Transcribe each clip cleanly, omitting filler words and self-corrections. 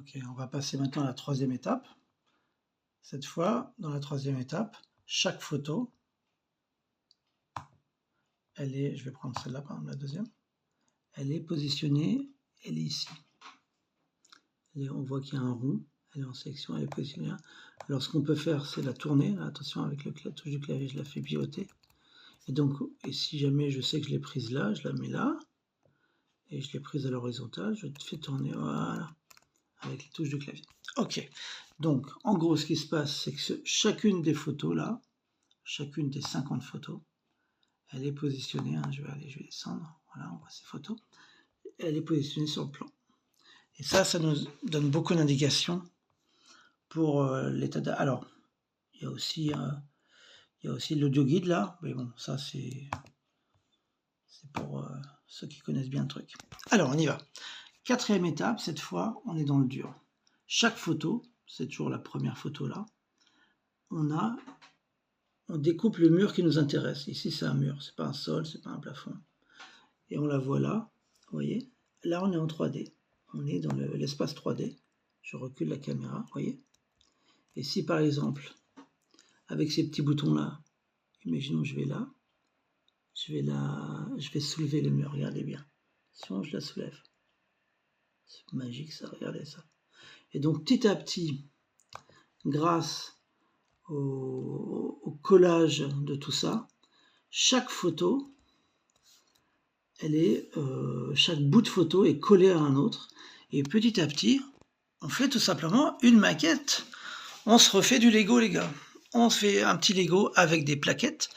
Ok, on va passer maintenant à la troisième étape. Cette fois, dans la troisième étape, chaque photo, elle est, je vais prendre celle-là, par exemple, la deuxième, elle est positionnée, elle est ici. On voit qu'il y a un rond, elle est en sélection, elle est positionnée là. Alors ce qu'on peut faire, c'est la tourner. Là, attention, avec la touche du clavier, je la fais pivoter. Et donc, et si jamais je sais que je l'ai prise là, je la mets là. Et je l'ai prise à l'horizontale, je fais tourner, voilà, avec les touches du clavier. Ok, donc en gros, ce qui se passe, c'est que chacune des photos là, chacune des 50 photos, elle est positionnée, hein, je vais descendre, voilà, on voit ces photos, elle est positionnée sur le plan. Et ça nous donne beaucoup d'indications pour l'état de... Alors, il y a aussi l'audio guide là, mais bon, ça c'est pour ceux qui connaissent bien le truc. Alors, on y va. Quatrième étape, cette fois, on est dans le dur. Chaque photo, c'est toujours la première photo là, on découpe le mur qui nous intéresse. Ici, c'est un mur, c'est pas un sol, c'est pas un plafond. Et on la voit là, vous voyez. Là, on est en 3D. On est dans l'espace 3D. Je recule la caméra, vous voyez. Et si par exemple, avec ces petits boutons là, imaginons je vais là, je vais soulever le mur, regardez bien. Si je la soulève, c'est magique ça, regardez ça. Et donc petit à petit, grâce au collage de tout ça, chaque photo, chaque bout de photo est collé à un autre. Et petit à petit, on fait tout simplement une maquette. On se refait du Lego, les gars. On se fait un petit Lego avec des plaquettes.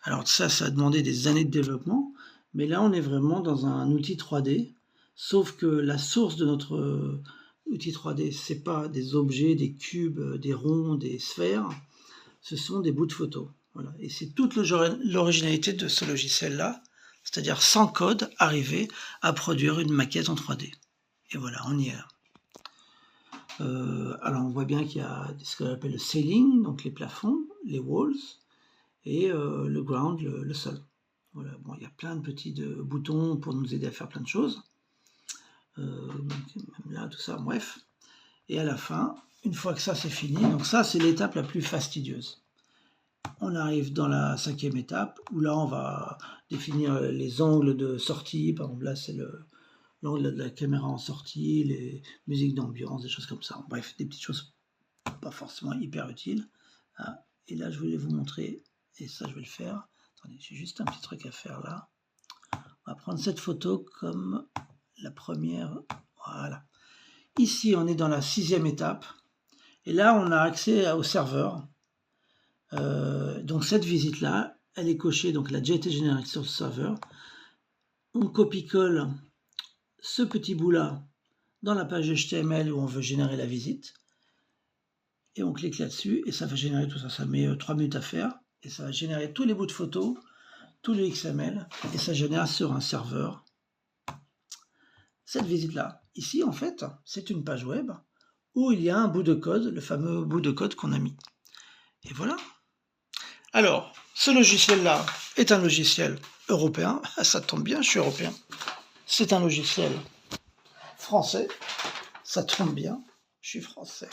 Alors ça a demandé des années de développement. Mais là, on est vraiment dans un outil 3D. Sauf que la source de notre outil 3D, c'est pas des objets, des cubes, des ronds, des sphères. Ce sont des bouts de photos. Voilà. Et c'est toute l'originalité de ce logiciel-là. C'est-à-dire sans code, arriver à produire une maquette en 3D. Et voilà, on y est là. Alors on voit bien qu'il y a ce qu'on appelle le ceiling, donc les plafonds, les walls, et le ground, le sol. Voilà, bon, il y a plein de petits boutons pour nous aider à faire plein de choses. Même là, tout ça, bref. Et à la fin, une fois que ça c'est fini, donc ça c'est l'étape la plus fastidieuse. On arrive dans la cinquième étape, où là on va définir les angles de sortie. Par exemple, là c'est l'angle de la caméra en sortie, les musiques d'ambiance, des choses comme ça. Bref, des petites choses pas forcément hyper utiles. Et là je voulais vous montrer, et ça je vais le faire. Attendez, j'ai juste un petit truc à faire là. On va prendre cette photo comme la première. Voilà. Ici on est dans la sixième étape, et là on a accès au serveur. Donc cette visite là, elle est cochée, donc elle a déjà été générée sur le serveur. On copie-colle ce petit bout là dans la page HTML où on veut générer la visite, et on clique là-dessus et ça va générer tout ça. Ça met 3 minutes à faire, et ça va générer tous les bouts de photos, tous les XML, et ça génère sur un serveur cette visite là. Ici en fait c'est une page web où il y a un bout de code, le fameux bout de code qu'on a mis, et voilà. Alors, ce logiciel-là est un logiciel européen. Ça tombe bien, je suis européen. C'est un logiciel français. Ça tombe bien, je suis français.